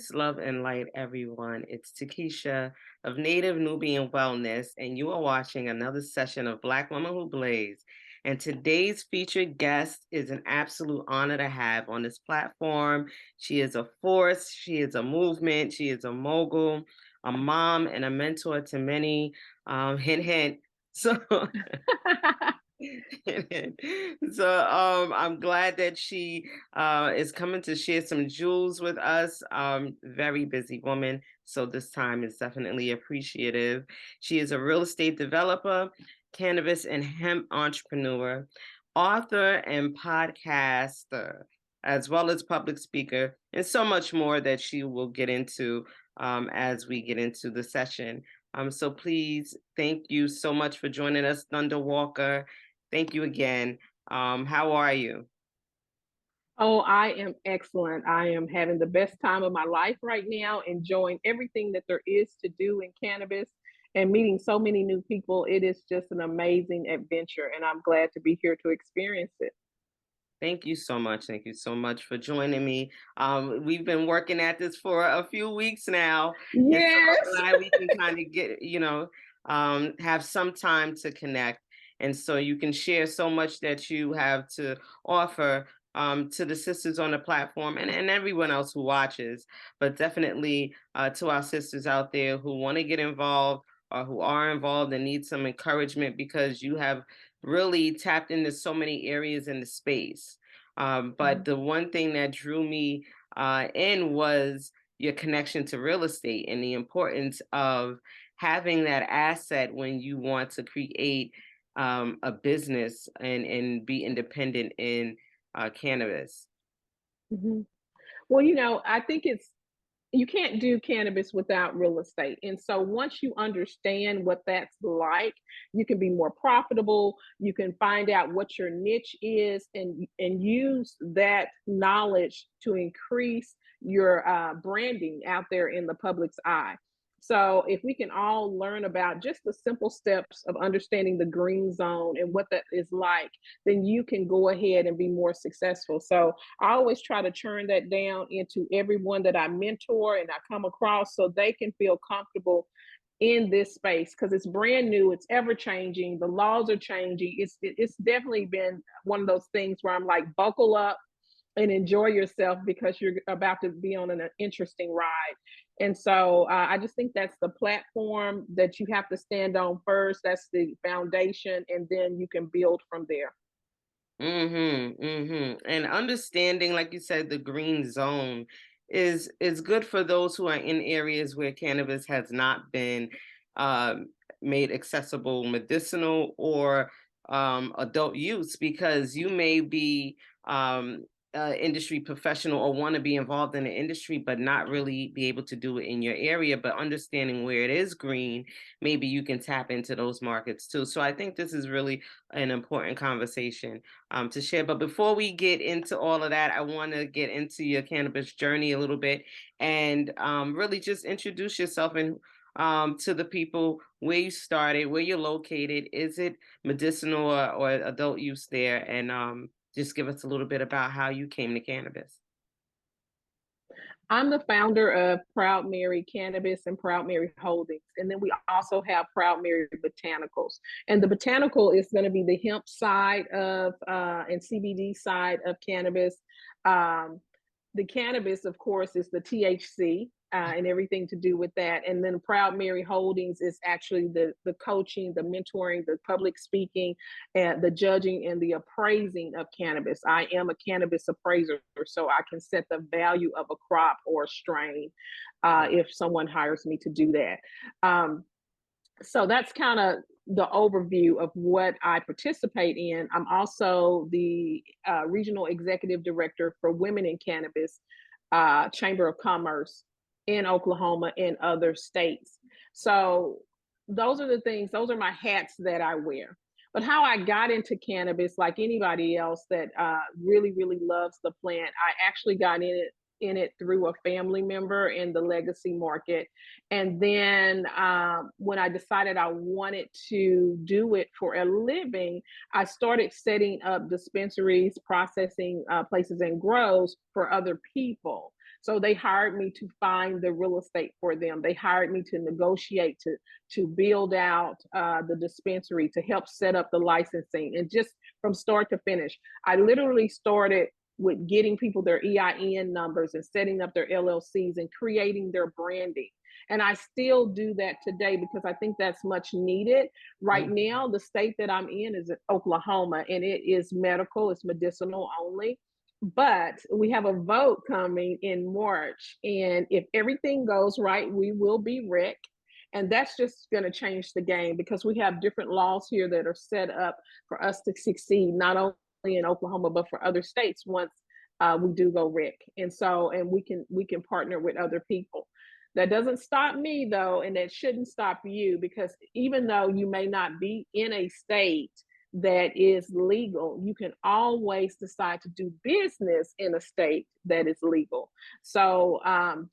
Peace, love, and light, everyone. It's Takesha of Native Nubian Wellness, and you are watching another session of Black Women Who Blaze. And today's featured guest is an absolute honor to have on this platform. She is a force, she is a movement, she is a mogul, a mom, and a mentor to many. Hint, hint. So, I'm glad that she is coming to share some jewels with us. Very busy woman, so this time is definitely appreciative. She is a real estate developer, cannabis and hemp entrepreneur, author, and podcaster, as well as public speaker, and so much more that she will get into as we get into the session. So please, thank you so much for joining us, Thunder Walker. Thank you again. How are you? Oh, I am excellent. I am having the best time of my life right now, enjoying everything that there is to do in cannabis and meeting so many new people. It is just an amazing adventure, and I'm glad to be here to experience it. Thank you so much. Thank you so much for joining me. We've been working at this for a few weeks now, and so I'm Yes. glad we can kind of have some time to connect. And so you can share so much that you have to offer to the sisters on the platform and everyone else who watches, but definitely to our sisters out there who want to get involved or who are involved and need some encouragement because you have really tapped into so many areas in the space. But Mhm. the one thing that drew me in was your connection to real estate and the importance of having that asset when you want to create a business and be independent in cannabis. Mhm. Well, I think you can't do cannabis without real estate. And so once you understand what that's like, you can be more profitable. You can find out what your niche is and use that knowledge to increase your branding out there in the public's eye. So if we can all learn about just the simple steps of understanding the green zone and what that is like, then you can go ahead and be more successful. So I always try to turn that down into everyone that I mentor and I come across so they can feel comfortable in this space because it's brand new, it's ever changing, the laws are changing. It's definitely been one of those things where I'm like, buckle up and enjoy yourself because you're about to be on an interesting ride. And so I just think that's the platform that you have to stand on first. That's the foundation, and then you can build from there. And understanding, like you said, the green zone is good for those who are in areas where cannabis has not been um, made accessible, medicinal or adult use, because you may be industry professional or want to be involved in the industry, but not really be able to do it in your area. But understanding where it is green, maybe you can tap into those markets too. So I think this is really an important conversation to share. But before we get into all of that, I want to get into your cannabis journey a little bit and really just introduce yourself and to the people where you started, where you're located. Is it medicinal or adult use there? And just give us a little bit about how you came to cannabis. I'm the founder of Proud Mary Cannabis and Proud Mary Holdings. And then we also have Proud Mary Botanicals. And the botanical is going to be the hemp side of and CBD side of cannabis. Um, the cannabis, of course, is the THC and everything to do with that. And then Proud Mary Holdings is actually the coaching, the mentoring, the public speaking, and the judging and the appraising of cannabis. I am a cannabis appraiser, so I can set the value of a crop or a strain if someone hires me to do that. Um, so that's kind of the overview of what I participate in. I'm also the regional executive director for Women in Cannabis Chamber of Commerce in Oklahoma and other states. So those are the things, those are my hats that I wear. But how I got into cannabis, like anybody else that really, really loves the plant, I actually got in it through a family member in the legacy market. And then when I decided I wanted to do it for a living, I started setting up dispensaries, processing places, and grows for other people. So they hired me to find the real estate for them. They hired me to negotiate, to build out the dispensary, to help set up the licensing, and just from start to finish. I literally started with getting people their EIN numbers and setting up their LLCs and creating their branding. And I still do that today because I think that's much needed. Right Mhm. now, the state that I'm in is Oklahoma, and it is medical, it's medicinal only. But we have a vote coming in March. And if everything goes right, we will be rec. And that's just going to change the game because we have different laws here that are set up for us to succeed, not only in Oklahoma, but for other states once we do go rec. And so, and we can partner with other people. That doesn't stop me though, and that shouldn't stop you, because even though you may not be in a state that is legal, you can always decide to do business in a state that is legal. So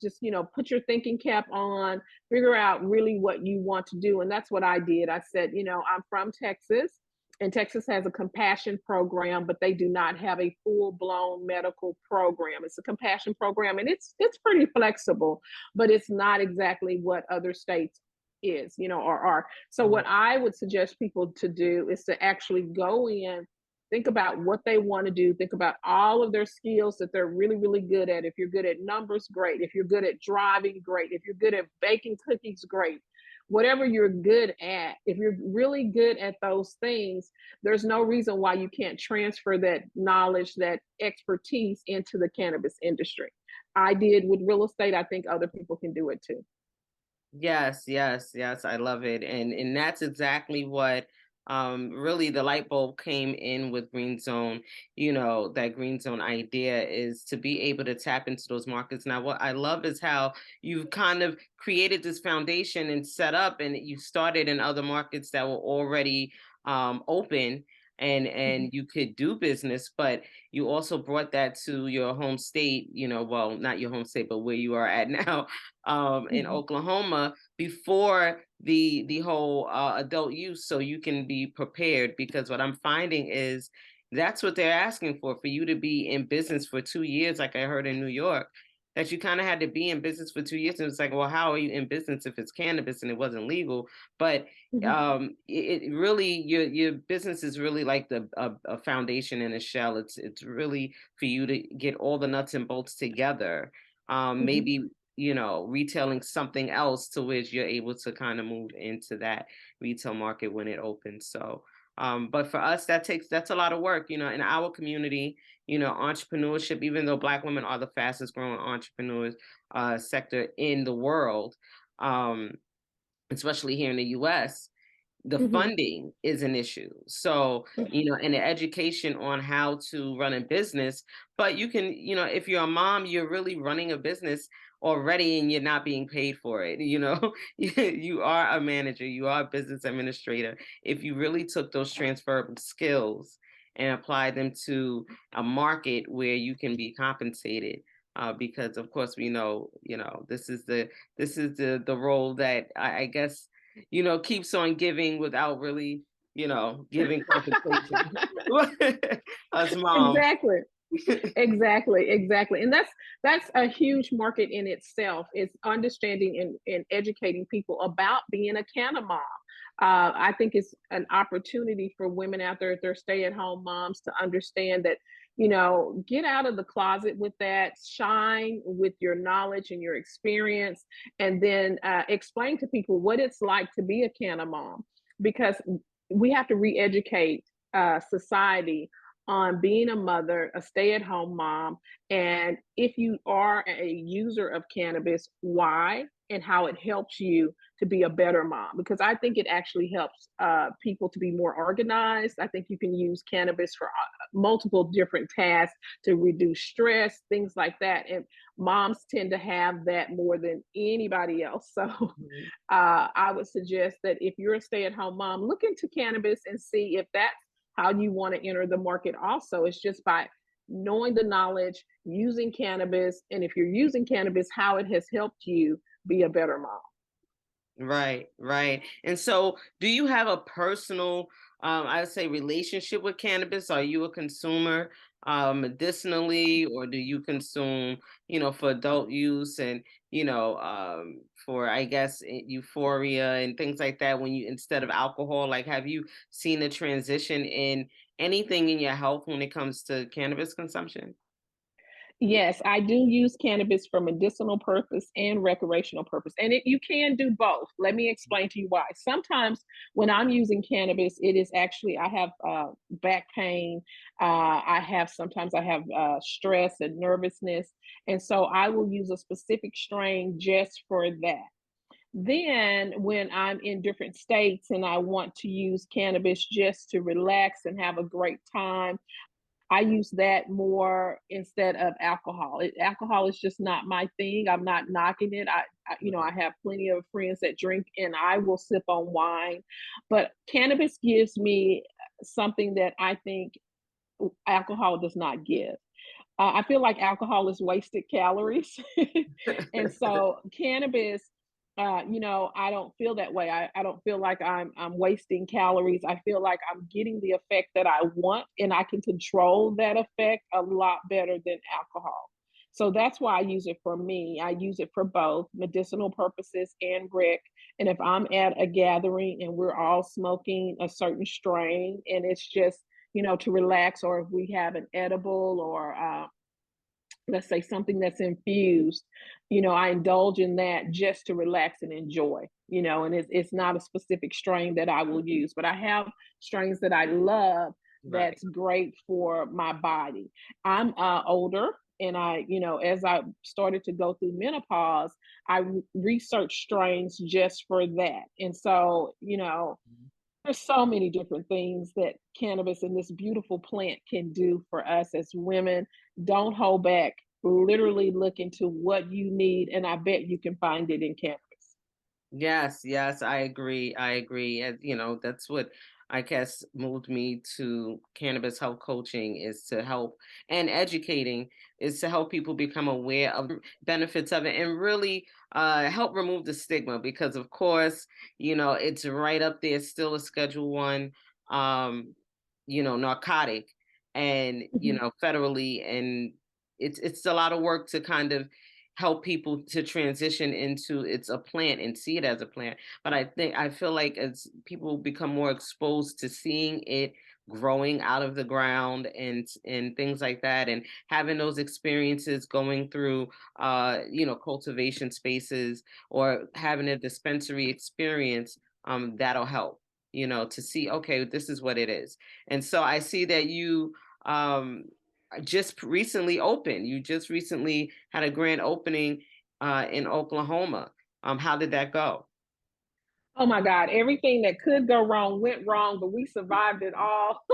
just, put your thinking cap on, figure out really what you want to do. And that's what I did. I said, I'm from Texas, and Texas has a compassion program, but they do not have a full-blown medical program. It's a compassion program, and it's pretty flexible, but it's not exactly what other states is, or are. So what I would suggest people to do is to actually go in, think about what they want to do, think about all of their skills that they're really, really good at. If you're good at numbers, great. If you're good at driving, great. If you're good at baking cookies, great. Whatever you're good at, if you're really good at those things, there's no reason why you can't transfer that knowledge, that expertise into the cannabis industry. I did with real estate. I think other people can do it too. Yes, yes, yes. I love it. And that's exactly what really the light bulb came in with Green Zone. That Green Zone idea is to be able to tap into those markets. Now, what I love is how you've kind of created this foundation and set up, and you started in other markets that were already open, and Mhm, you could do business, but you also brought that to your home state, well, not your home state, but where you are at now, in mhm, Oklahoma, before the whole adult use, so you can be prepared. Because what I'm finding is that's what they're asking for you to be in business for 2 years, like I heard in New York, that you kind of had to be in business for 2 years. And it's like, well, how are you in business if it's cannabis and it wasn't legal? But mhm, it really, your business is really like a foundation and a shell. It's really for you to get all the nuts and bolts together. mhm. Maybe retailing something else to which you're able to kind of move into that retail market when it opens. So, but for us, that's a lot of work, in our community, entrepreneurship, even though Black women are the fastest growing entrepreneurs sector in the world, um, especially here in the US, the Mhm, funding is an issue. So, and the education on how to run a business. But you can, if you're a mom, you're really running a business already and you're not being paid for it. You are a manager, you are a business administrator. If you really took those transferable skills and applied them to a market where you can be compensated. Because of course we know, this is the role that I guess keeps on giving without really, giving compensation. Us moms. exactly. Exactly, exactly. And that's a huge market in itself. It's understanding and educating people about being a canna mom. I think it's an opportunity for women out there, if they're stay-at-home moms, to understand that, get out of the closet with that, shine with your knowledge and your experience, and then explain to people what it's like to be a canna mom, because we have to re-educate society on being a mother, a stay at home mom, and if you are a user of cannabis, why and how it helps you to be a better mom. Because I think it actually helps people to be more organized. I think you can use cannabis for multiple different tasks to reduce stress, things like that. And moms tend to have that more than anybody else. So Mhm. I would suggest that if you're a stay at home mom, look into cannabis and see if that's how you want to enter the market. Also, it's just by knowing the knowledge, using cannabis, and if you're using cannabis, how it has helped you be a better mom. Right, right. And so, do you have a personal I would say relationship with cannabis. Are you a consumer medicinally, or do you consume, for adult use and, for, I guess, euphoria and things like that when you, instead of alcohol, like, have you seen a transition in anything in your health when it comes to cannabis consumption? Yes, I do use cannabis for medicinal purpose and recreational purpose. And you can do both. Let me explain to you why. Sometimes when I'm using cannabis, it is actually, I have back pain. Sometimes I have stress and nervousness. And so I will use a specific strain just for that. Then, when I'm in different states and I want to use cannabis just to relax and have a great time, I use that more instead of alcohol. Alcohol is just not my thing. I'm not knocking it. I have plenty of friends that drink, and I will sip on wine. But cannabis gives me something that I think alcohol does not give. I feel like alcohol is wasted calories. And so cannabis, I don't feel that way. I don't feel like I'm wasting calories. I feel like I'm getting the effect that I want, and I can control that effect a lot better than alcohol. So that's why I use it for me. I use it for both medicinal purposes and rec. And if I'm at a gathering and we're all smoking a certain strain and it's just, to relax, or if we have an edible or let's say something that's infused, I indulge in that just to relax and enjoy, and it's not a specific strain that I will use, but I have strains that I love Right. that's great for my body. I'm older. And as I started to go through menopause, I researched strains just for that. And so, there's so many different things that cannabis and this beautiful plant can do for us as women. Don't hold back. Literally look into what you need, and I bet you can find it in cannabis. Yes, yes, I agree. I agree. And that's what I guess moved me to cannabis health coaching, is to help, and educating is to help people become aware of the benefits of it and really help remove the stigma, because of course, it's right up there, still a Schedule 1 um, narcotic, and Mhm. federally, and it's a lot of work to kind of help people to transition into, it's a plant and see it as a plant. But I feel like as people become more exposed to seeing it growing out of the ground and things like that, and having those experiences going through cultivation spaces, or having a dispensary experience, that'll help, to see, okay, this is what it is. And so I see that you um just recently opened. You just recently had a grand opening in Oklahoma. How did that go? Oh my God, everything that could go wrong went wrong, but we survived it all.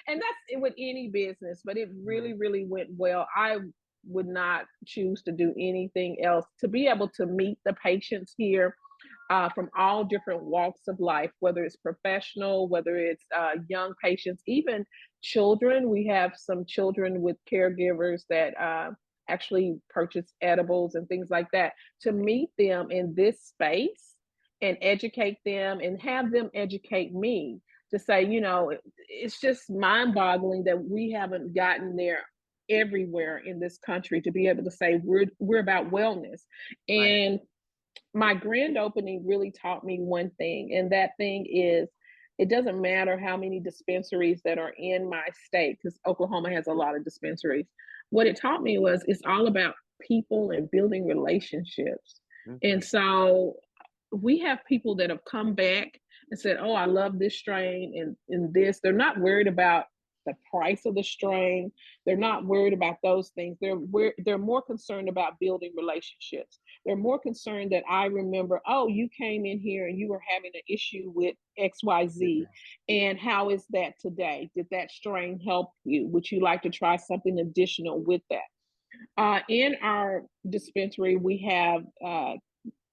And that's it with any business, but it Mhm. really, really went well. I would not choose to do anything else. To be able to meet the patients here from all different walks of life, whether it's professional, whether it's young patients, even children. We have some children with caregivers that actually purchase edibles and things like that. To meet them in this space and educate them and have them educate me, to say, it's just mind boggling that we haven't gotten there everywhere in this country, to be able to say we're about wellness. Right. And my grand opening really taught me one thing, and that thing is, it doesn't matter how many dispensaries that are in my state, because Oklahoma has a lot of dispensaries. What it taught me was it's all about people and building relationships. Mhm. And so we have people that have come back and said, "Oh, I love this strain and this." They're not worried about the price of the strain. They're not worried about those things. They're more concerned about building relationships. They're more concerned that I remember, "Oh, you came in here and you were having an issue with XYZ. And how is that today? Did that strain help you? Would you like to try something additional with that?" In our dispensary, we have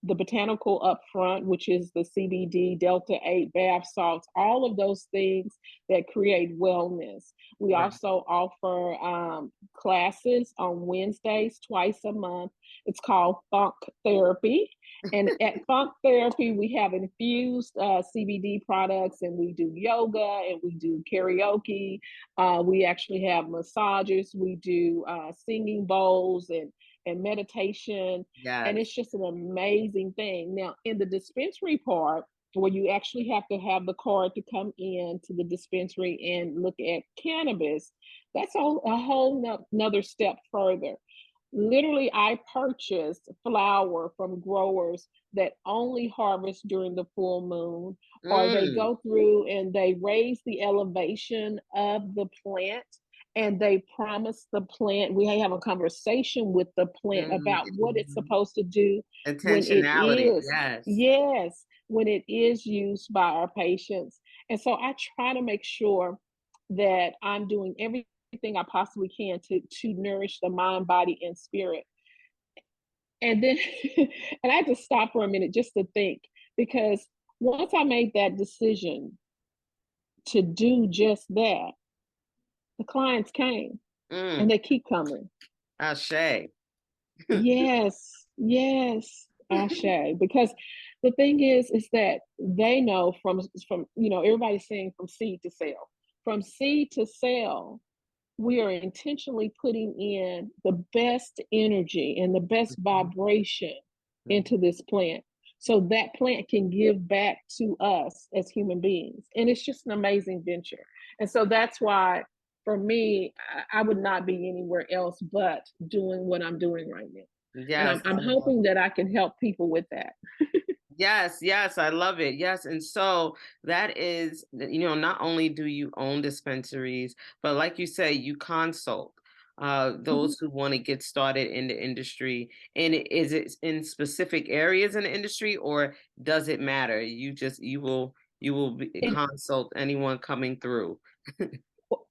the botanical up front, which is the CBD, Delta 8, bath salts, all of those things that create wellness. We Right. also offer classes on Wednesdays, twice a month. It's called Funk Therapy. And at Funk Therapy, we have infused CBD products, and we do yoga and we do karaoke. We actually have massages. We do singing bowls and meditation, and Yes. it's just an amazing thing. Now, in the dispensary part, where you actually have to have the card to come in to the dispensary and look at cannabis, that's a whole another step further. Literally, I purchased flower from growers that only harvest during the full moon, or they Mm, go through and they raise the elevation of the plant, and they promise the plant. We have a conversation with the plant about what it's mhm. supposed to do when it Intentionality, is, yes. yes, when it is used by our patients. And so I try to make sure that I'm doing everything I possibly can to nourish the mind, body, and spirit. And then and I had to stop for a minute just to think, because once I made that decision to do just that, the clients came and Mm, they keep coming. ashe. Yes, yes, Ashe. Because the thing is that they know from everybody's saying from seed to sale. From seed to sale, we are intentionally putting in the best energy and the best Mhm, vibration mhm. into this plant so that plant can give back to us as human beings. And it's just an amazing venture. And so that's why, for me, I would not be anywhere else but doing what I'm doing right now. And I'm, Yes, I'm I love hoping it. that I can help people with that. Yes, yes, I love it. Yes. And so that is, not only do you own dispensaries, but like you say, you consult Mhm. those who want to get started in the industry. And is it in specific areas in the industry, or does it matter? You will It, consult anyone coming through.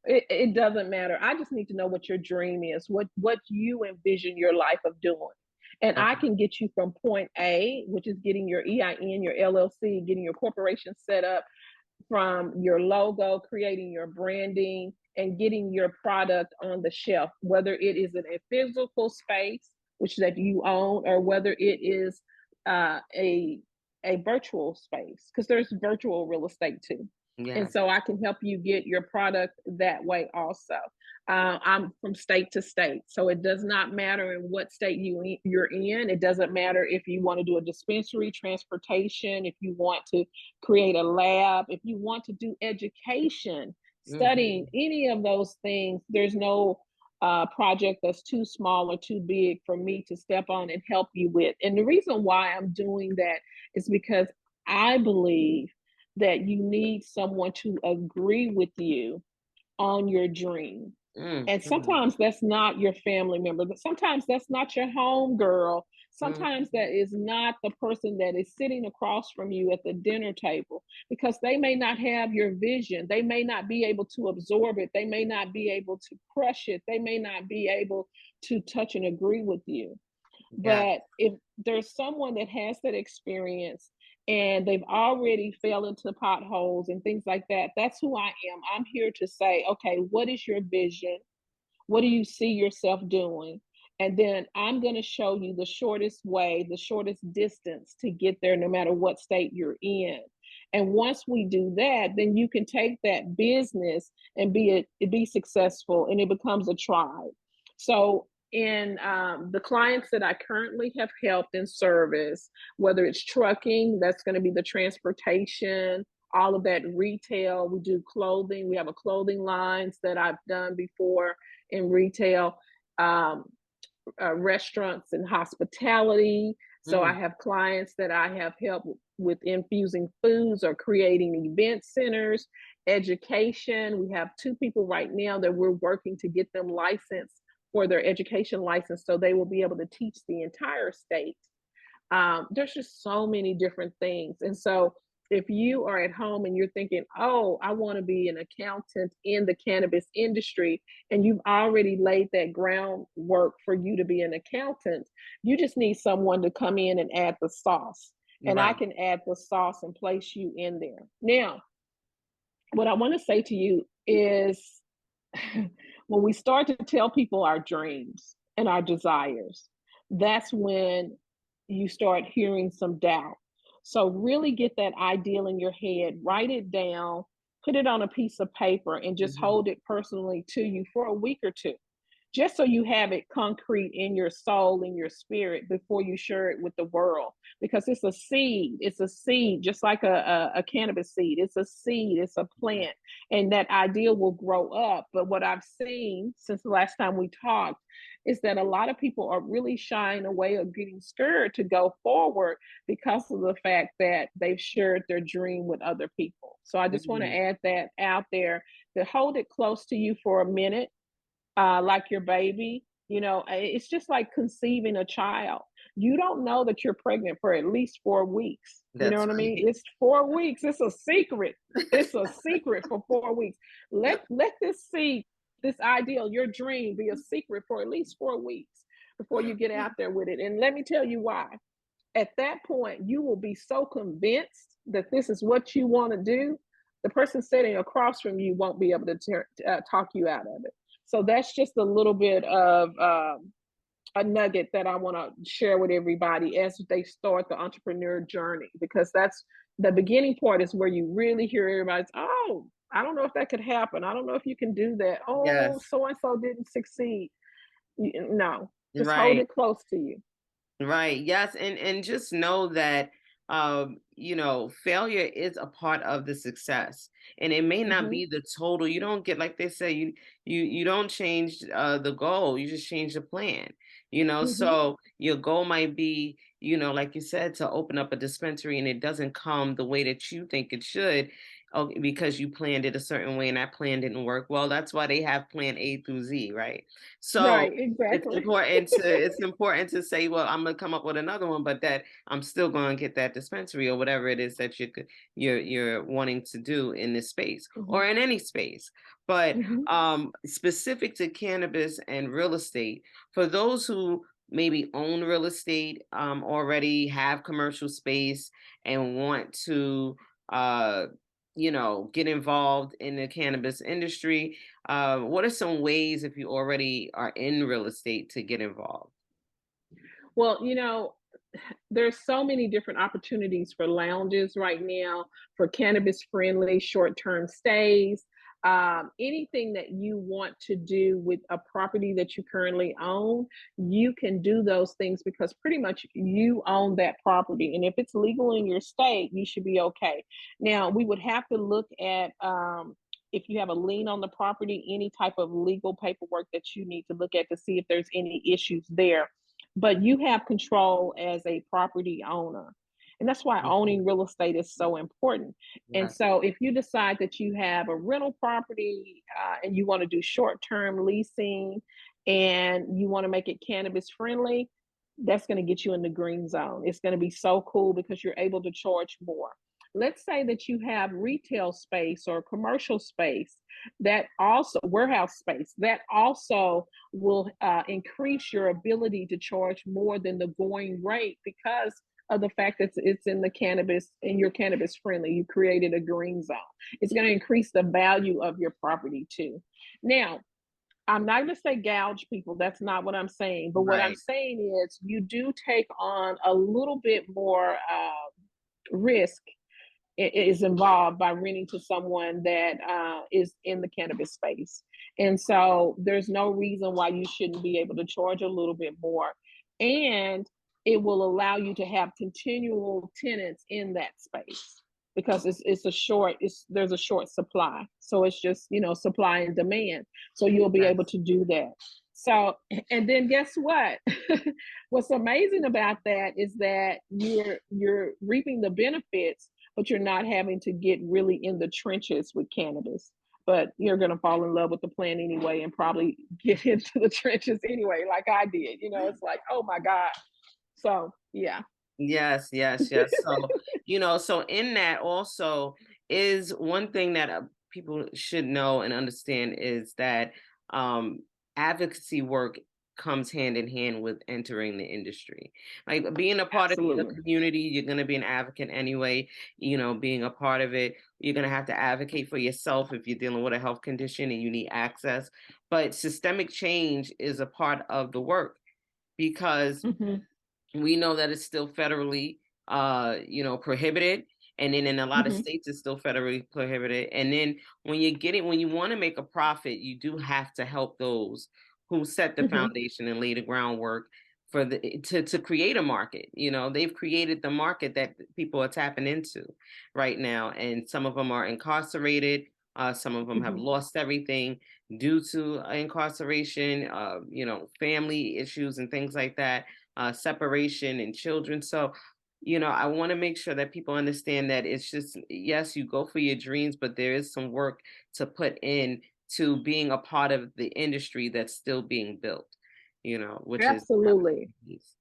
it doesn't matter. I just need to know what your dream is, what you envision your life of doing. And I Okay. can get you from point A, which is getting your EIN, your LLC, getting your corporation set up, from your logo, creating your branding, and getting your product on the shelf, whether it is in a physical space, which that you own, or whether it is a virtual space, because there's virtual real estate too. And Yes. so I can help you get your product that way also. I'm from state to state, so it does not matter in what state you're in. It doesn't matter if you want to do a dispensary, transportation, if you want to create a lab, if you want to do education, studying Hmm. any of those things. There's no project that's too small or too big for me to step on and help you with. And the reason why I'm doing that is because I believe that you need someone to agree with you on your dream. And Hmm. sometimes that's not your family member, but sometimes that's not your home girl. Sometimes Hmm. that is not the person that is sitting across from you at the dinner table, because they may not have your vision. They may not be able to absorb it. They may not be able to crush it. They may not be able to touch and agree with you. Yeah. But if there's someone that has that experience and they've already fell into potholes and things like that, that's who I am. I'm here to say, okay, what is your vision? What do you see yourself doing? And then I'm going to show you the shortest way, the shortest distance to get there, no matter what state you're in. And once we do that, then you can take that business and be successful, and it becomes a tribe. So, in the clients that I currently have helped in service, whether it's trucking, that's going to be the transportation, all of that retail. We do clothing. We have a clothing lines that I've done before in retail, um, restaurants and hospitality. So I Mm. have clients that I have helped with infusing foods or creating event centers, education. We have two people right now that we're working to get them licensed for their education license so they will be able to teach the entire state. There's just so many different things. And so if you are at home and you're thinking, oh, I want to be an accountant in the cannabis industry, and you've already laid that groundwork for you to be an accountant, you just need someone to come in and add the sauce. And I Right. can add the sauce and place you in there. Now, what I want to say to you is when we start to tell people our dreams and our desires, that's when you start hearing some doubt. So, really get that ideal in your head, write it down, put it on a piece of paper, and just Mhm. hold it personally to you for a week or two, just so you have it concrete in your soul, in your spirit, before you share it with the world. Because it's a seed. It's a seed, just like a cannabis seed. It's a seed. It's a plant, and that idea will grow up. But what I've seen since the last time we talked is that a lot of people are really shying away or getting scared to go forward because of the fact that they've shared their dream with other people. So I just want to Mhm. add that out there, to hold it close to you for a minute, like your baby. It's just like conceiving a child. You don't know that you're pregnant for at least 4 weeks. You know That's what I mean? right. It's 4 weeks. It's a secret. It's a secret for 4 weeks. Let this seed, this ideal, your dream, be a secret for at least 4 weeks before you get out there with it. And let me tell you why. At that point, you will be so convinced that this is what you want to do, the person sitting across from you won't be able to talk you out of it. So that's just a little bit of a nugget that I want to share with everybody as they start the entrepreneur journey, because that's the beginning part, is where you really hear everybody's, oh, I don't know if that could happen. I don't know if you can do that. Oh, Yes. so and so didn't succeed. No, just hold Right. it close to you. Right. Yes. And just know that failure is a part of the success. And it may not Hmm. be the total. You don't get, like they say, you don't change the goal, you just change the plan. Hmm. So your goal might be, like you said, to open up a dispensary and it doesn't come the way that you think it should. Because you planned it a certain way and that plan didn't work. Well, that's why they have plan A through Z, right? Right, So it's exactly. important to it's important to say, well, I'm gonna come up with another one, but that I'm still gonna get that dispensary or whatever it is that you're wanting to do in this space Hmm. or in any space. But Hmm. specific to cannabis and real estate, for those who maybe own real estate, already have commercial space and want to uh get involved in the cannabis industry, what are some ways, if you already are in real estate, to get involved? Well, there's so many different opportunities for lounges right now, for cannabis friendly short-term stays. Anything that you want to do with a property that you currently own, you can do those things because pretty much you own that property. And if it's legal in your state, you should be okay. Now, we would have to look at, if you have a lien on the property, any type of legal paperwork that you need to look at to see if there's any issues there, but you have control as a property owner. And that's why Mhm. owning real estate is so important. And Yes. so, if you decide that you have a rental property, and you want to do short term leasing and you want to make it cannabis friendly, that's going to get you in the green zone. It's going to be so cool because you're able to charge more. Let's say that you have retail space or commercial space, that also warehouse space, that also will increase your ability to charge more than the going rate because of the fact that it's in the cannabis, and you're cannabis friendly. You created a green zone. It's going to increase the value of your property too. Now, I'm not going to say gouge people. That's not what I'm saying. But what I'm Right. saying is you do take on a little bit more risk is involved by renting to someone that is in the cannabis space. And so there's no reason why you shouldn't be able to charge a little bit more. And it will allow you to have continual tenants in that space because it's a short, there's a short supply. So it's just, supply and demand. So you'll be able Yes. to do that. So, and then guess what? What's amazing about that is that you're reaping the benefits, but you're not having to get really in the trenches with cannabis. But you're going to fall in love with the plant anyway and probably get into the trenches anyway, like I did. It's like, oh my God. So, yeah. Yes, yes, yes. So, So in that also is one thing that people should know and understand is that um, advocacy work comes hand in hand with entering the industry. Like being a part of the Absolutely. community, you're going to be an advocate anyway. Being a part of it, you're going to have to advocate for yourself if you're dealing with a health condition and you need access. But systemic change is a part of the work because Hmm. we know that it's still federally prohibited, and then in a lot of Hmm. states it's still federally prohibited. And then when you want to make a profit, you do have to help those who set the Hmm. foundation and lay the groundwork for to create a market. They've created the market that people are tapping into right now, and some of them are incarcerated. Some of them have Hmm. lost everything due to incarceration, family issues and things like that, separation and children. So, I want to make sure that people understand that it's just, yes, you go for your dreams, but there is some work to put in to being a part of the industry that's still being built, which is Absolutely. piece.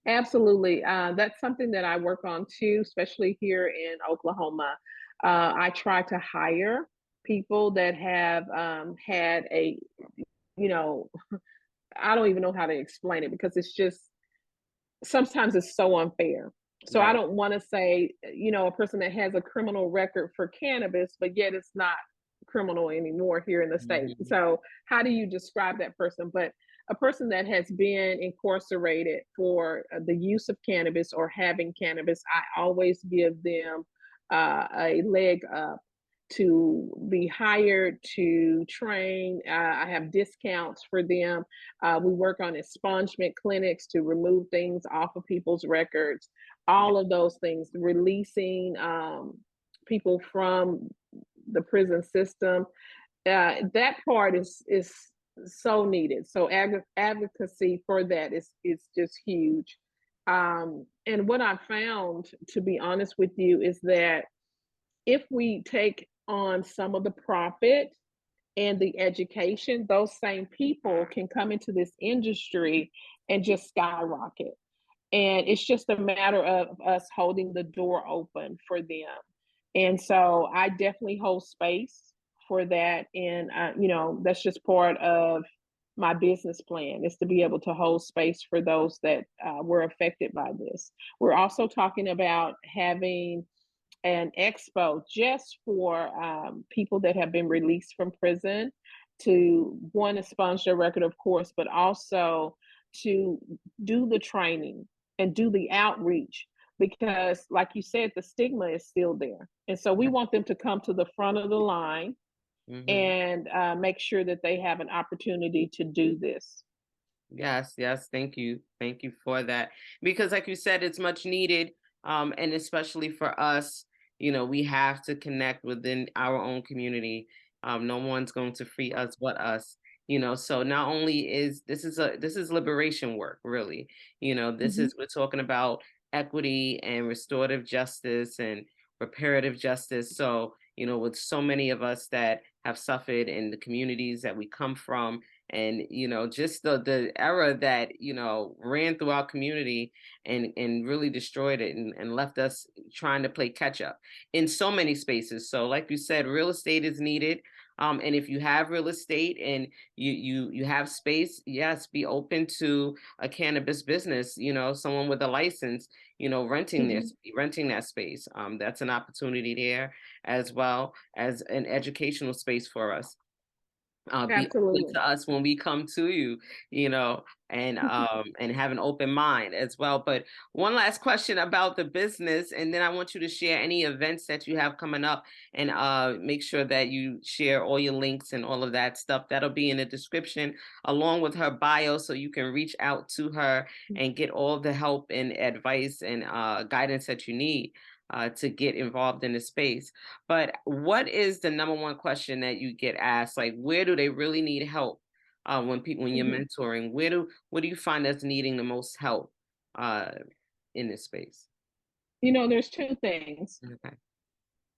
Absolutely. That's something that I work on too, especially here in Oklahoma. I try to hire people that have had a, you know, I don't even know how to explain it because it's just sometimes it's so unfair. So I Right. don't want to say, a person that has a criminal record for cannabis, but yet it's not criminal anymore here in the state. Mhm. So how do you describe that person? But a person that has been incarcerated for the use of cannabis or having cannabis, I always give them a leg up to be hired to train. I have discounts for them. We work on expungement clinics to remove things off of people's records, Yeah. all of those things, releasing people from the prison system. That part is so needed. So advocacy for that is just huge. And what I found, to be honest with you, is that if we take on some of the profit and the education, those same people can come into this industry and just skyrocket. And it's just a matter of us holding the door open for them. And so I definitely hold space for that. And, that's just part of my business plan is to be able to hold space for those that were affected by this. We're also talking about having an expo just for people that have been released from prison to one expunge their record, of course, but also to do the training and do the outreach because, like you said, the stigma is still there. And so we want them to come to the front of the line Mhm. and make sure that they have an opportunity to do this. Yes, yes, thank you for that. Because, like you said, it's much needed, and especially for us, we have to connect within our own community. No one's going to free us but us. So not only is this is liberation work, really. This Mhm. is we're talking about equity and restorative justice and reparative justice. So, with so many of us that have suffered in the communities that we come from, and just the era that ran through our community and really destroyed it, and left us trying to play catch up in so many spaces. So like you said, real estate is needed. And if you have real estate and you have space, yes, be open to a cannabis business, someone with a license, Mhm. renting that space. That's an opportunity there, as well as an educational space for us. Be open Absolutely. to us when we come to you, you know, and have an open mind as well. But one last question about the business, and then I want you to share any events that you have coming up, and make sure that you share all your links and all of that stuff. That'll be in the description along with her bio, so you can reach out to her and get all the help and advice and guidance that you need to get involved in the space. But what is the number one question that you get asked? Like, where do they really need help when you're Mhm. mentoring? What do you find that's needing the most help uh, in this space? There's two things. Okay.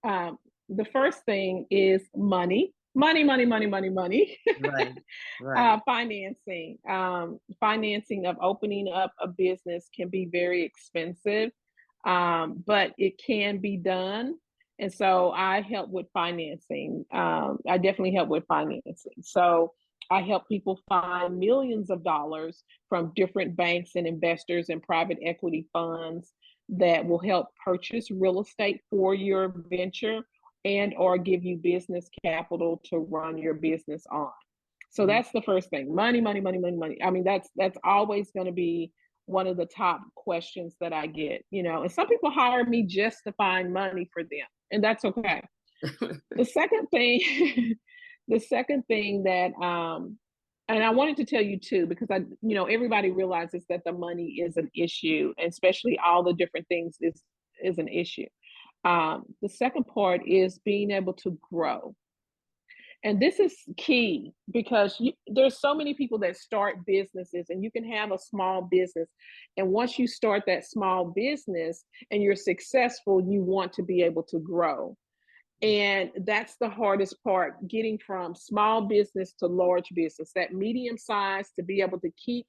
Um, the first thing is money, money, money, money, money, money. Right. Right. Financing of opening up a business can be very expensive. but it can be done. And so I help with financing. I definitely help with financing. So I help people find millions of dollars from different banks and investors and private equity funds that will help purchase real estate for your venture and or give you business capital to run your business on. So Mhm. that's the first thing. Money, money, money, money, money. I mean, that's always going to be one of the top questions that I get, you know. And some people hire me just to find money for them, and that's okay. The second thing, the second thing that and I wanted to tell you too, because everybody realizes that the money is an issue, and especially all the different things is an issue. The second part is being able to grow. And this is key because there's so many people that start businesses, and you can have a small business. And once you start that small business and you're successful, you want to be able to grow. And that's the hardest part, getting from small business to large business, that medium size, to be able to keep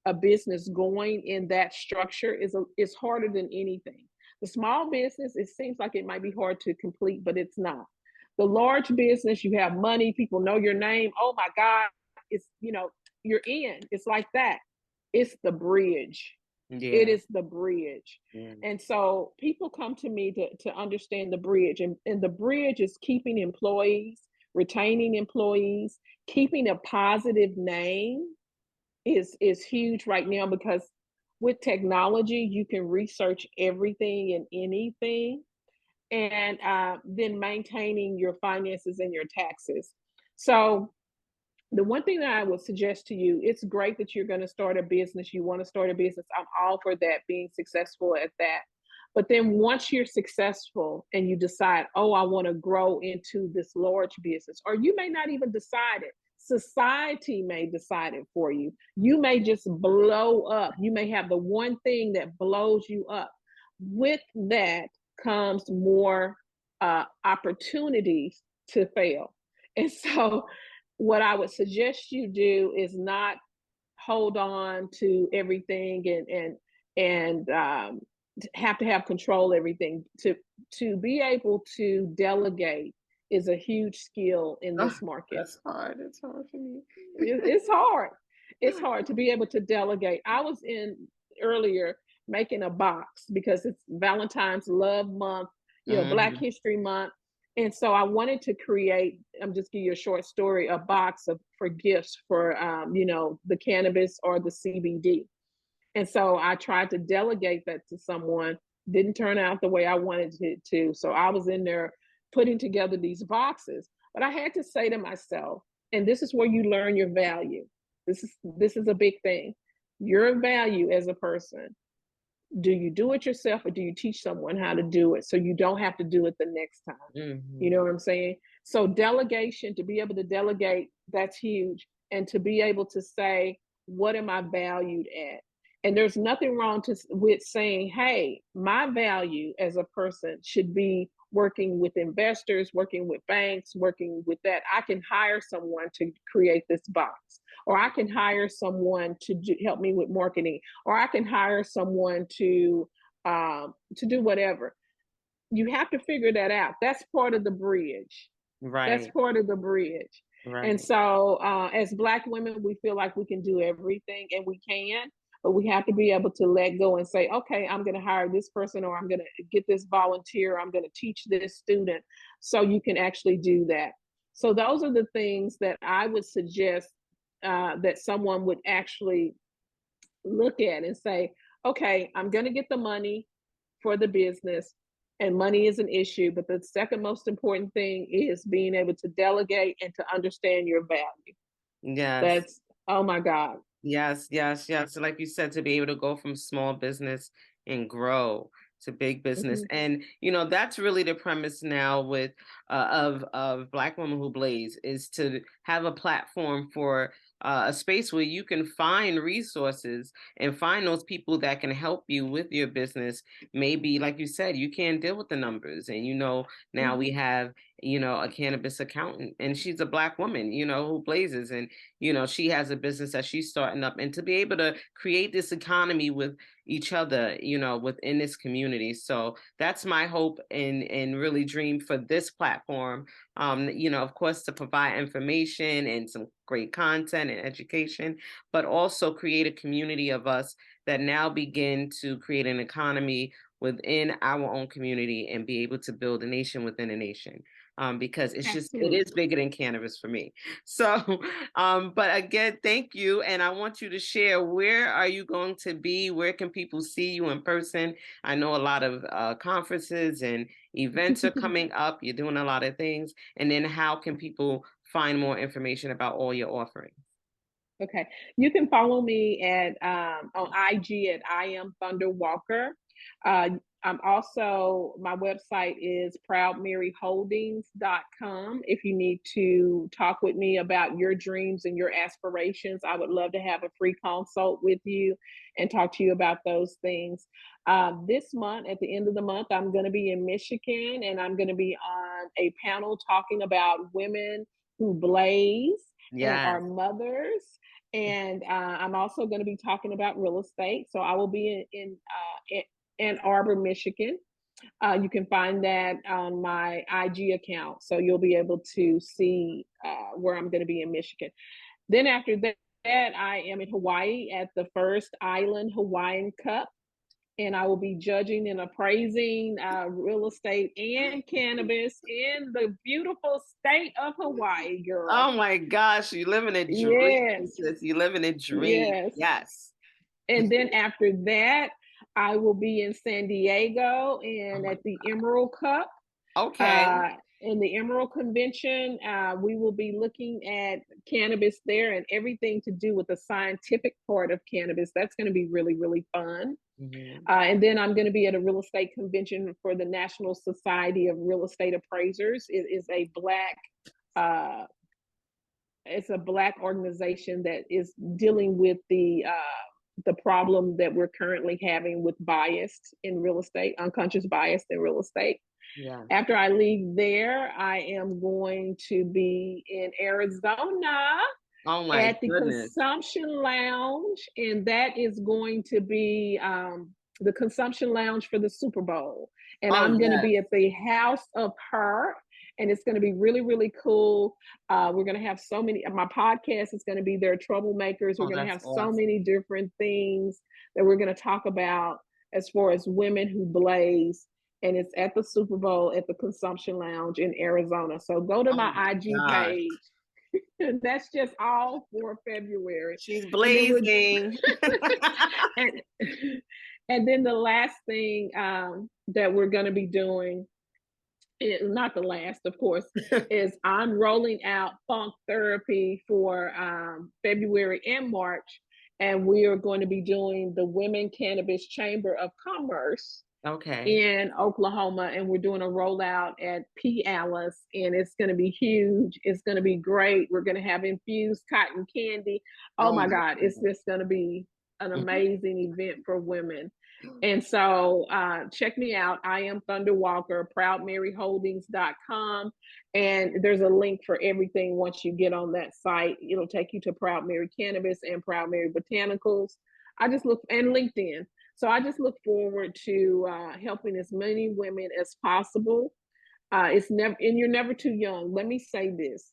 a business going in that structure is harder than anything. The small business, it seems like it might be hard to complete, but it's not. The large business, you have money, people know your name. Oh my God, it's you're in. It's like that. It's the bridge. It Yeah. is the bridge. Yeah. And so people come to me to understand the bridge. And the bridge is keeping employees, retaining employees, keeping a positive name is huge right now, because with technology you can research everything and anything, and then maintaining your finances and your taxes. So the one thing that I would suggest to you, it's great that you're going to start a business. You want to start a business. I'm all for that, being successful at that. But then once you're successful and you decide, oh, I want to grow into this large business, or you may not even decide it. Society may decide it for you. You may just blow up. You may have the one thing that blows you up. With that comes more opportunities to fail. And so what I would suggest you do is not hold on to everything and have to have control everything. To be able to delegate is a huge skill in Oh, this market. that's hard. It's hard for me. It's hard. It's hard to be able to delegate. I was in earlier making a box because it's Valentine's Love Month, Black Mhm. History Month. And so I wanted to create, I'm just give you a short story, a box for gifts for, the cannabis or the CBD. And so I tried to delegate that to someone, didn't turn out the way I wanted it to. So I was in there putting together these boxes, but I had to say to myself, and this is where you learn your value. This is a big thing. Your value as a person. Do you do it yourself, or do you teach someone how to do it so you don't have to do it the next time? You Mhm. know what I'm saying? So delegation, to be able to delegate, that's huge. And to be able to say, what am I valued at? And there's nothing wrong with saying, hey, my value as a person should be working with investors, working with banks, working with that. I can hire someone to create this box, or I can hire someone to help me with marketing, or I can hire someone to do whatever. You have to figure that out. That's part of the bridge. That's Right. part of the bridge. And Right. so, as Black women, we feel like we can do everything, and we can, but we have to be able to let go and say, okay, I'm going to hire this person, or I'm going to get this volunteer, I'm going to teach this student, so you can actually do that. So, those are the things that I would suggest that someone would actually look at and say, okay, I'm going to get the money for the business, and money is an issue. But the second most important thing is being able to delegate and to understand your value. Yes. That's, oh my God. Yes, yes, yes. So like you said, to be able to go from small business and grow to big business, Mhm. and that's really the premise now with of Black Women Who Blaze, is to have a platform for a space where you can find resources and find those people that can help you with your business. Maybe, like you said, you can't deal with the numbers. And, now we Mhm. have, a cannabis accountant, and she's a Black woman, who blazes. And, she has a business that she's starting up. And to be able to create this economy with each other, within this community. So that's my hope and really dream for this platform. Of course, to provide information and some great content and education, but also create a community of us that now begin to create an economy within our own community and be able to build a nation within a nation. Because it is Absolutely. bigger than cannabis for me. So, but again, thank you. And I want you to share, where are you going to be? Where can people see you in person? I know a lot of conferences and events are coming up. You're doing a lot of things. And then how can people find more information about all your offerings? Okay. You can follow me at on IG at I am Thunder Walker. I'm also, my website is proudmaryholdings.com. If you need to talk with me about your dreams and your aspirations, I would love to have a free consult with you and talk to you about those things. This month, at the end of the month, I'm going to be in Michigan, and I'm going to be on a panel talking about women who blaze and Yes. are mothers. And I'm also going to be talking about real estate. So I will be in Ann Arbor, Michigan. You can find that on my IG account. So you'll be able to see where I'm going to be in Michigan. Then after that, I am in Hawaii at the First Island Hawaiian Cup, and I will be judging and appraising real estate and cannabis in the beautiful state of Hawaii, girl. Oh my gosh, you live in a dream, Yes, sis. You live in a dream. yes. Yes. And then after that, I will be in San Diego Oh and my, at the Emerald Cup. okay. In the Emerald Convention, we will be looking at cannabis there and everything to do with the scientific part of cannabis. That's going to be really, really fun. Mhm. And then I'm going to be at a real estate convention for the National Society of Real Estate Appraisers. It is a uh, it's a black organization that is dealing with the problem that we're currently having with bias in real estate, unconscious bias in real estate. Yes. After I leave there, I am going to be in Arizona Oh my at the goodness. Consumption Lounge, and that is going to be the Consumption Lounge for the Super Bowl. And Oh I'm going to yes. be at the House of Her, and it's going to be really, really cool. We're going to have so many, my podcast is going to be there, Troublemakers. We're Oh, going to that's have so awesome. many different things that we're going to talk about as far as women who blaze. And it's at the Super Bowl at the Consumption Lounge in Arizona. So go to Oh my my IG gosh. page. And that's just all for February. She's And then we're blazing. and, and then the last thing that we're going to be doing, not the last, of course, is I'm rolling out funk therapy for February and March. And we are going to be doing the Women Cannabis Chamber of Commerce Okay. in Oklahoma, and we're doing a rollout at P. Alice, and it's going to be huge. It's going to be great. We're going to have infused cotton candy. Oh Oh my my God, it's goodness. just going to be an Mhm. amazing event for women. And so check me out. I am Thunder Walker, proudmaryholdings.com. And there's a link for everything once you get on that site. It'll take you to Proud Mary Cannabis and Proud Mary Botanicals. I just look, and LinkedIn. So I just look forward to helping as many women as possible. It's never, and you're never too young. Let me say this.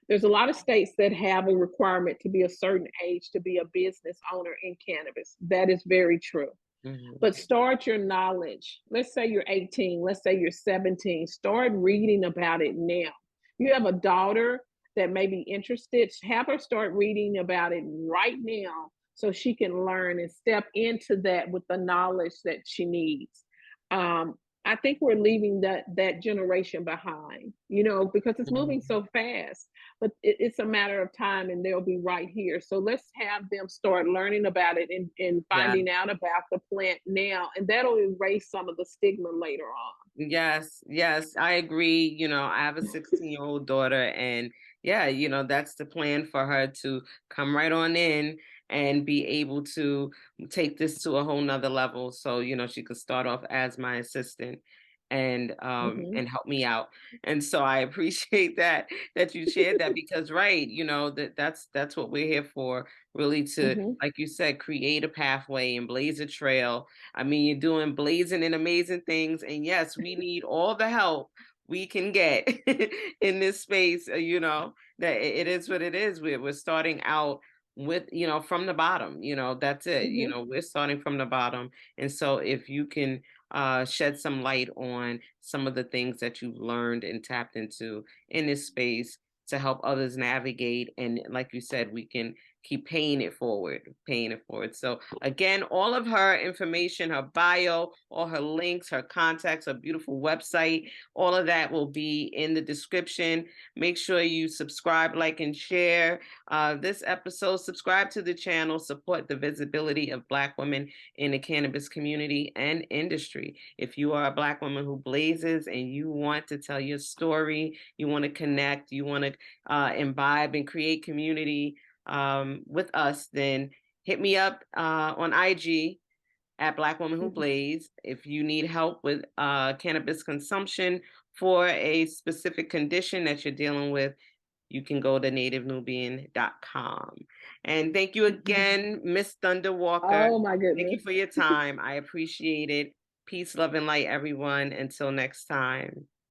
There's a lot of states that have a requirement to be a certain age to be a business owner in cannabis. That is very true. Mhm. But start your knowledge. Let's say you're 18, let's say you're 17. Start reading about it now. You have a daughter that may be interested, have her start reading about it right now so she can learn and step into that with the knowledge that she needs. Um, I think we're leaving that generation behind, because it's moving Mhm. so fast. But it's a matter of time, and they'll be right here. So let's have them start learning about it and Yeah. finding out about the plant now, and that'll erase some of the stigma later on. Yes, yes, I agree. I have a 16-year-old daughter, and yeah, that's the plan for her to come right on in and be able to take this to a whole nother level. So, she could start off as my assistant Mhm, and help me out. And so I appreciate that you shared that because right, that's what we're here for, really to, mhm, like you said, create a pathway and blaze a trail. I mean, you're doing blazing and amazing things. And yes, we need all the help we can get in this space, that it is what it is. We're starting out with, from the bottom, that's it. mhm, We're starting from the bottom. And so if you can shed some light on some of the things that you've learned and tapped into in this space to help others navigate. And like you said, we can keep paying it forward, paying it forward. So again, all of her information, her bio, all her links, her contacts, her beautiful website, all of that will be in the description. Make sure you subscribe, like, and share this episode. Subscribe to the channel, support the visibility of Black women in the cannabis community and industry. If you are a Black woman who blazes and you want to tell your story, you want to connect, you want to imbibe and create community with us, then hit me up on IG at Black Woman Who mhm. Blaze. If you need help with cannabis consumption for a specific condition that you're dealing with, you can go to nativenubian.com. And thank you again, Miss Thunder Walker. Oh my Thank you goodness. for your time. I appreciate it. Peace, love, and light, everyone. Until next time.